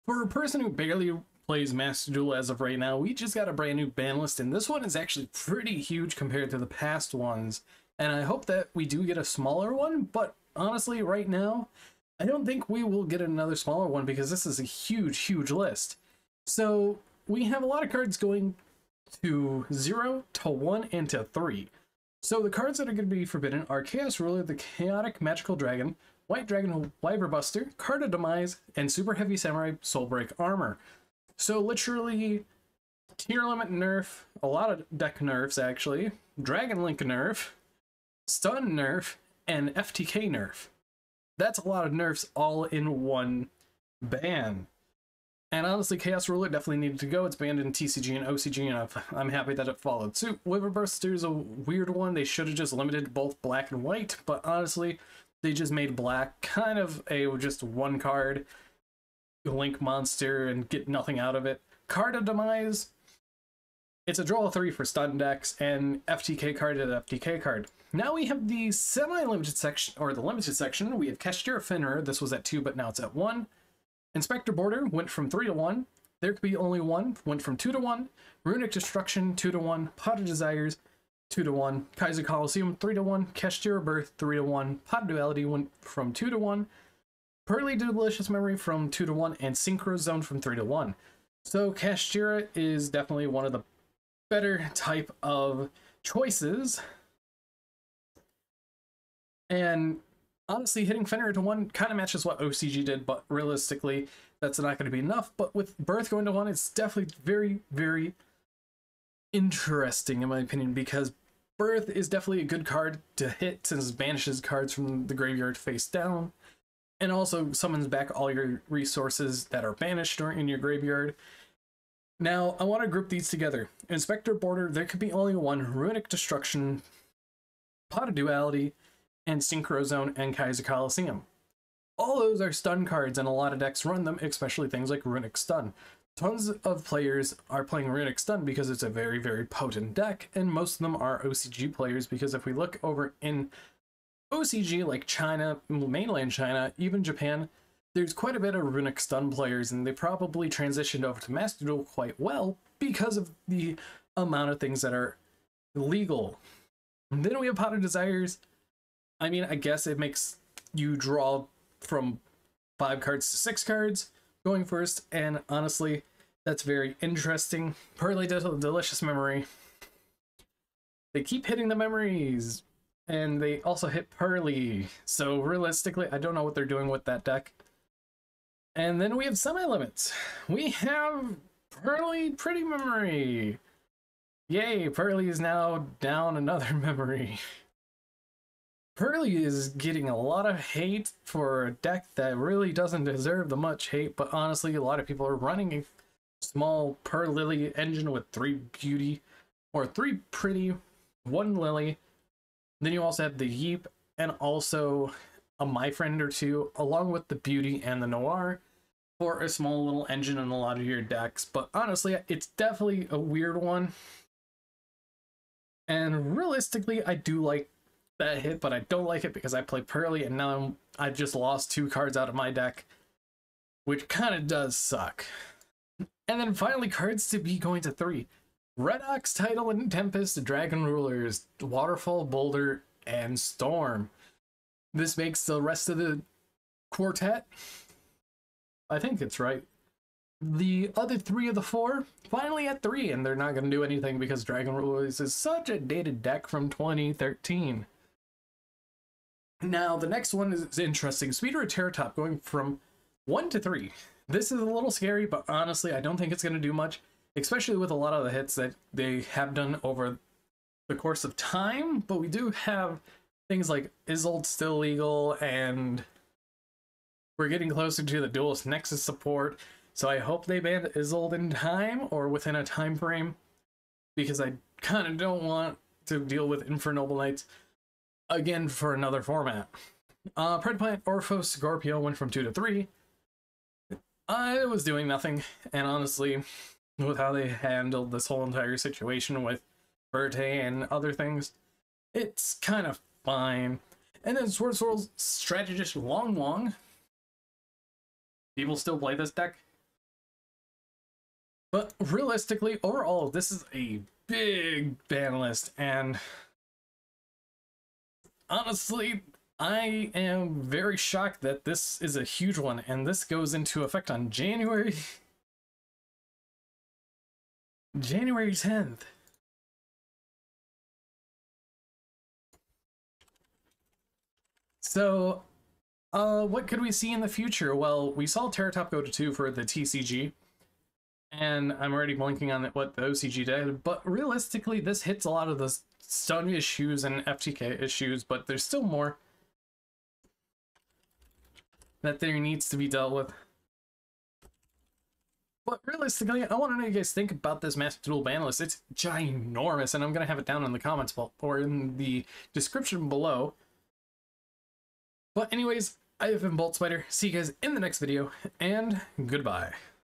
For a person who barely plays Master Duel as of right now, we just got a brand new ban list, and this one is actually pretty huge compared to the past ones. And I hope that we do get a smaller one, but honestly, right now, I don't think we will get another smaller one because this is a huge, huge list. So we have a lot of cards going to 0 to 1 and to 3. So the cards that are going to be forbidden are Chaos Ruler, the Chaotic Magical Dragon, White Dragon Wyverbuster, Card of Demise, and Super Heavy Samurai Soulbreak Armor. So literally, tier limit nerf, a lot of deck nerfs actually, Dragon Link nerf, Stun nerf, and FTK nerf. That's a lot of nerfs all in one ban. And honestly, Chaos Ruler definitely needed to go. It's banned in TCG and OCG, and I'm happy that it followed suit. Wyverbuster is a weird one. They should have just limited both black and white, but honestly, they just made black kind of a just one card link monster and get nothing out of it. Card of Demise, it's a draw 3 for stun decks, and FTK card is an FTK card. Now we have the semi-limited section, or the limited section. We have Kashtira Fenrir. This was at 2, but now it's at 1. Inspector Border went from 3 to 1. There could be only one, went from 2 to 1. Runic Destruction, 2 to 1. Pot of Desires, 2 to 1. Kaiser Coliseum, 3 to 1. Kashtira Birth, 3 to 1. Pot of Duality went from 2 to 1. Pearly Delicious Memory from 2 to 1. And Synchro Zone from 3 to 1. So Kashtira is definitely one of the better type of choices. And honestly, hitting Fenrir to 1 kind of matches what OCG did, but realistically, that's not going to be enough. But with Birth going to 1, it's definitely very, very interesting, in my opinion, because Birth is definitely a good card to hit since it banishes cards from the graveyard face down, and also summons back all your resources that are banished or in your graveyard. Now, I want to group these together. Inspector Border, there could be only one. Runic Destruction, Pot of Duality, and Synchro Zone and Kaiser Coliseum. All those are stun cards, and a lot of decks run them, especially things like Runic Stun. Tons of players are playing Runic Stun because it's a very, very potent deck, and most of them are OCG players, because if we look over in OCG, like China, mainland China, even Japan, there's quite a bit of Runic Stun players, and they probably transitioned over to Master Duel quite well because of the amount of things that are legal. And then we have Pot of Desires. I mean, I guess it makes you draw from 5 cards to 6 cards going first, and honestly, that's very interesting. Pearly Delicious Memory. They keep hitting the memories, and they also hit Pearly, so realistically, I don't know what they're doing with that deck. And then we have semi-limits. We have Pearly Pretty Memory. Yay, Pearly is now down another memory. Pearly is getting a lot of hate for a deck that really doesn't deserve the much hate, but honestly, a lot of people are running a small Pearly engine with 3 beauty, or 3 pretty, 1 lily. Then you also have the Yeep, and also a My Friend or 2, along with the beauty and the Noir, for a small little engine in a lot of your decks. But honestly, it's definitely a weird one. And realistically, I do like that hit, but I don't like it because I play Pearly, and now I just lost 2 cards out of my deck, which kind of does suck. And then finally, cards to be going to 3. Red Ox, Tidal, and Tempest, Dragon Rulers, Waterfall, Boulder, and Storm. This makes the rest of the quartet, I think it's right, the other 3 of the 4 finally at 3, and they're not going to do anything because Dragon Rulers is such a dated deck from 2013. Now, the next one is interesting. Speeder of Terratop going from 1 to 3. This is a little scary, but honestly, I don't think it's going to do much, especially with a lot of the hits that they have done over the course of time. But we do have things like Isolde still legal, and we're getting closer to the Duelist Nexus support. So I hope they ban Isolde in time, or within a time frame, because I kind of don't want to deal with Infernoble Knights again for another format. Predplant Orphos Scorpio went from 2 to 3. I was doing nothing, and honestly, with how they handled this whole entire situation with Verte and other things, it's kind of fine. And then Sword Swirl's Strategist Long Long. People still play this deck. But realistically, overall, this is a big ban list, and honestly, I am very shocked that this is a huge one, and this goes into effect on January 10th. So, what could we see in the future? Well, we saw Terratop go to 2 for the TCG, and I'm already blanking on what the OCG did, but realistically, this hits a lot of the stun issues and FTK issues, but there's still more that there needs to be dealt with. But realistically, I want to know what you guys think about this Master Duel ban list. It's ginormous, and I'm going to have it down in the comments or in the description below. But anyways, I have been Bolt Spider. See you guys in the next video, and goodbye.